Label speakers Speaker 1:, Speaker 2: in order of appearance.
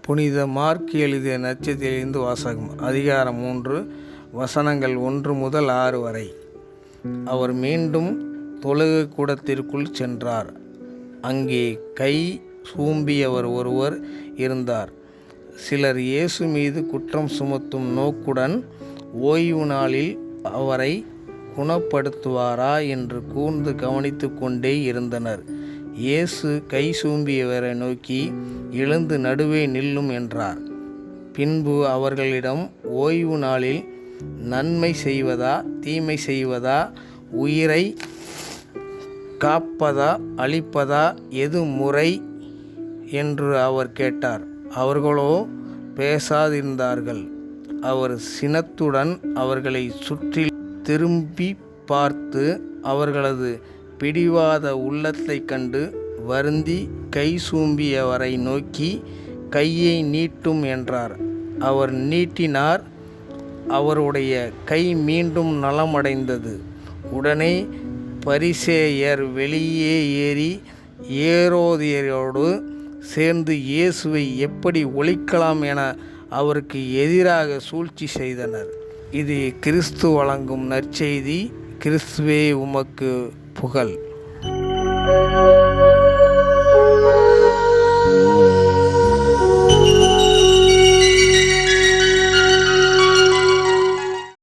Speaker 1: புனித மார்க் எழுதிய நற்செய்தியிலிருந்து வாசகம். அதிகாரம் 3, வசனங்கள் 1 முதல் 6 வரை. அவர் மீண்டும் தொழுகை கூடத்திற்குள் சென்றார். அங்கே கை சூம்பியவர் ஒருவர் இருந்தார். சிலர் இயேசு மீது குற்றம் சுமத்தும் நோக்குடன் ஓய்வு நாளில் அவரை குணப்படுத்துவாரா என்று கூர்ந்து கவனித்து கொண்டே இருந்தனர். இயேசு கை சூம்பியவரை நோக்கி, எழுந்து நடுவே நில்லும் என்றார். பின்பு அவர்களிடம், ஓய்வு நாளில் நன்மை செய்வதா தீமை செய்வதா, உயிரை காப்பதா அழிப்பதா, எது முறை என்று அவர் கேட்டார். அவர்களோ பேசாதிருந்தார்கள். அவர் சினத்துடன் அவர்களை சுற்றி திரும்பி பார்த்து அவர்களது பிடிவாத உள்ளத்தைக் கண்டு வருந்தி கை சூம்பியவரை நோக்கி, கையை நீட்டும் என்றார். அவர் நீட்டினார். அவருடைய கை மீண்டும் நலமடைந்தது. உடனே பரிசேயர் வெளியே ஏறி ஏரோதியரோடு சேர்ந்து இயேசுவை எப்படி ஒழிக்கலாம் என அவருக்கு எதிராக சூழ்ச்சி செய்தனர். இது கிறிஸ்து வழங்கும் நற்செய்தி. கிறிஸ்துவே உமக்கு புகழ்.